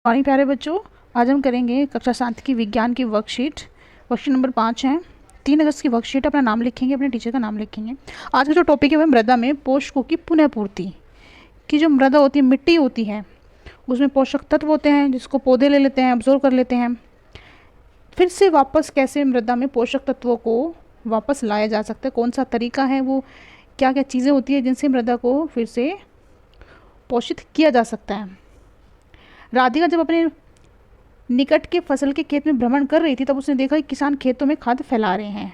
Morning प्यारे बच्चों, आज हम करेंगे कक्षा 7 की विज्ञान की वर्कशीट नंबर 5 है। 3 अगस्त की वर्कशीट। अपना नाम लिखेंगे, अपने टीचर का नाम लिखेंगे। आज का जो टॉपिक है वह मृदा में पोषकों की पुनः पूर्ति की। जो मृदा होती है, मिट्टी होती है, उसमें पोषक तत्व होते हैं जिसको पौधे ले लेते हैं, अब्जॉर्व कर लेते हैं। फिर से वापस कैसे मृदा में पोषक तत्वों को वापस लाया जा सकता है, कौन सा तरीका है, वो क्या क्या चीज़ें होती है जिनसे मृदा को फिर से पोषित किया जा सकता है। राधिका जब अपने निकट के फसल के खेत में भ्रमण कर रही थी तब उसने देखा कि किसान खेतों में खाद फैला रहे हैं।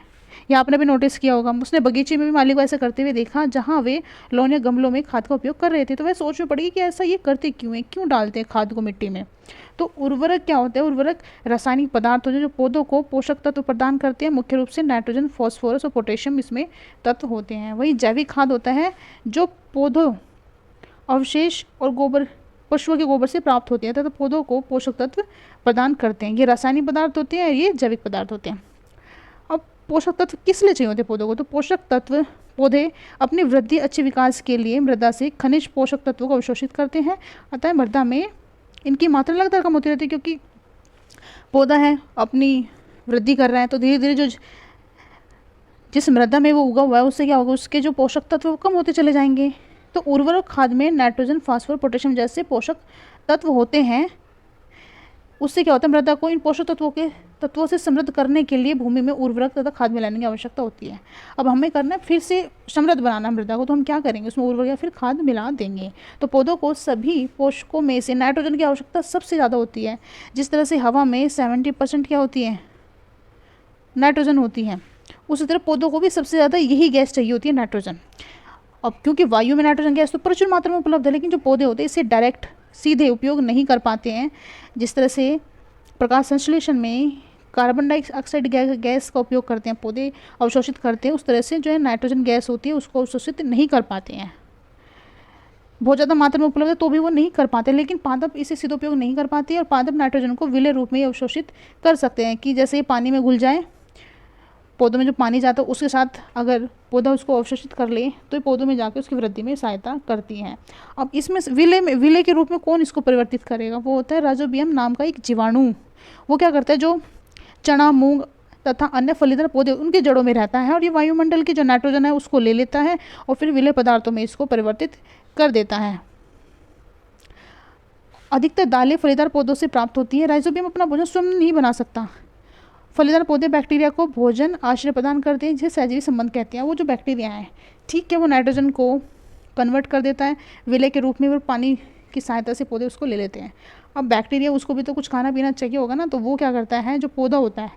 यह आपने भी नोटिस किया होगा। उसने बगीचे में भी माली को ऐसा करते हुए देखा जहाँ वे लौन या गमलों में खाद का उपयोग कर रहे थे। तो वह सोच में पड़ी कि ऐसा ये करते क्यों हैं, क्यों डालते हैं खाद को मिट्टी में। तो उर्वरक क्या होता है? उर्वरक रासायनिक पदार्थ होते हैं जो पौधों को पोषक तत्व प्रदान करते हैं। मुख्य रूप से नाइट्रोजन, फॉस्फोरस और पोटेशियम इसमें तत्व होते हैं। वही जैविक खाद होता है जो पौधों अवशेष और गोबर, पशुओं के गोबर से प्राप्त होते हैं तथा पौधों को पोषक तत्व प्रदान करते हैं। ये रासायनिक पदार्थ होते हैं, ये जैविक पदार्थ होते हैं। अब पोषक तत्व किस लिए चाहिए होते हैं पौधों को? तो पोषक तत्व पौधे अपनी वृद्धि, अच्छे विकास के लिए मृदा से खनिज पोषक तत्वों को अवशोषित करते हैं। अतः मृदा में इनकी मात्रा लगातार कम होती रहती है, क्योंकि पौधा है अपनी वृद्धि कर रहा है तो धीरे धीरे जो जिस मृदा में वो उगा हुआ है उससे क्या होगा, उसके जो पोषक तत्व कम होते चले जाएंगे। तो उर्वरक खाद में नाइट्रोजन, फास्फोरस, पोटेशियम जैसे पोषक तत्व होते हैं। उससे क्या होता है, मृदा को इन पोषक तत्वों से समृद्ध करने के लिए भूमि में उर्वरक तथा खाद मिलाने की आवश्यकता होती है। अब हमें करना है फिर से समृद्ध बनाना मृदा को, तो हम क्या करेंगे, उसमें उर्वरक या फिर खाद मिला देंगे। तो पौधों को सभी पोषकों में से नाइट्रोजन की आवश्यकता सबसे ज़्यादा होती है। जिस तरह से हवा में 70% क्या होती है, नाइट्रोजन होती है, उसी तरह पौधों को भी सबसे ज़्यादा यही गैस चाहिए होती है, नाइट्रोजन। अब क्योंकि वायु में नाइट्रोजन गैस तो प्रचुर मात्रा में उपलब्ध है, लेकिन जो पौधे होते हैं इसे डायरेक्ट सीधे उपयोग नहीं कर पाते हैं। जिस तरह से प्रकाश संश्लेषण में कार्बन डाइऑक्साइड गैस का उपयोग करते हैं पौधे, अवशोषित करते हैं, उस तरह से जो है नाइट्रोजन गैस होती है उसको अवशोषित नहीं कर पाते हैं। बहुत ज़्यादा मात्रा में उपलब्ध है तो भी वो नहीं कर पाते, लेकिन पादप इसे सीधे उपयोग नहीं कर पाते और पादप नाइट्रोजन को विलेय रूप में ही अवशोषित कर सकते हैं। कि जैसे पानी में घुल जाए, पौधों में जो पानी जाता है उसके साथ अगर पौधा उसको अवशोषित कर ले तो ये पौधों में जाकर उसकी वृद्धि में सहायता करती हैं। अब इसमें विलेय के रूप में कौन इसको परिवर्तित करेगा? वो होता है राइजोबियम नाम का एक जीवाणु। वो क्या करता है, जो चना, मूंग तथा अन्य फलीदार पौधे उनकी जड़ों में रहता है और ये वायुमंडल की जो नाइट्रोजन है उसको ले लेता है और फिर विलेय पदार्थों में इसको परिवर्तित कर देता है। अधिकतर दालें फलीदार पौधों से प्राप्त होती है। राइजोबियम अपना भोजन स्वयं नहीं बना सकता। फलीदार पौधे बैक्टीरिया को भोजन आश्रय प्रदान करते हैं, जिसे सहजीवी संबंध कहते हैं। वो जो बैक्टीरिया है, ठीक है, वो नाइट्रोजन को कन्वर्ट कर देता है विलेय के रूप में, वो पानी की सहायता से पौधे उसको ले लेते हैं। अब बैक्टीरिया उसको भी तो कुछ खाना पीना चाहिए होगा ना, तो वो क्या करता है, जो पौधा होता है,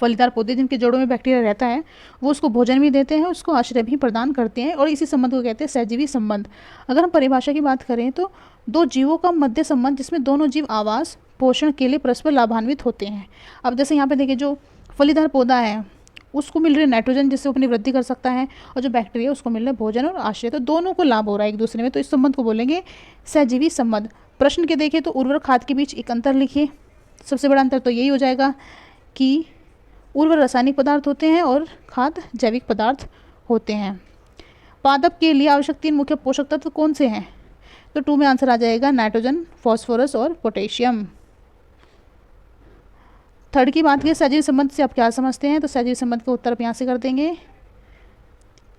फलीदार पौधे जिनके जड़ों में बैक्टीरिया रहता है, वो उसको भोजन भी देते हैं, उसको आश्रय भी प्रदान करते हैं, और इसी संबंध को कहते हैं सहजीवी संबंध। अगर हम परिभाषा की बात करें तो दो जीवों का मध्य संबंध जिसमें दोनों जीव आवास, पोषण के लिए परस्पर लाभान्वित होते हैं। अब जैसे यहाँ पे देखिए, जो फलीदार पौधा है उसको मिल रही नाइट्रोजन जिससे अपनी वृद्धि कर सकता है, और जो बैक्टीरिया उसको मिल रहा है भोजन और आश्रय, तो दोनों को लाभ हो रहा है एक दूसरे में, तो इस संबंध को बोलेंगे सहजीवी संबंध। प्रश्न के देखें तो उर्वरक खाद के बीच एक अंतर लिखिए। सबसे बड़ा अंतर तो यही हो जाएगा कि उर्वरक रासायनिक पदार्थ होते हैं और खाद जैविक पदार्थ होते हैं। पादप के लिए आवश्यक 3 मुख्य पोषक तत्व कौन से हैं? तो 2 में आंसर आ जाएगा नाइट्रोजन, फॉस्फोरस और पोटेशियम। थर्ड की बात करें सहजीवी संबंध से आप क्या समझते हैं, तो सहजीवी संबंध का उत्तर आप यहाँ से कर देंगे।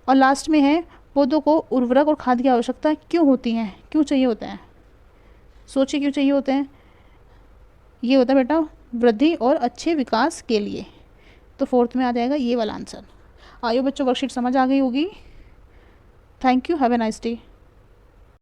और लास्ट में है पौधों को उर्वरक और खाद की आवश्यकता क्यों होती है, क्यों चाहिए होता है, सोचिए क्यों चाहिए होते हैं। ये होता है बेटा वृद्धि और अच्छे विकास के लिए। तो 4th में आ जाएगा ये वाला आंसर। आइए बच्चों, वर्कशीट समझ आ गई होगी। Thank you, have a nice day.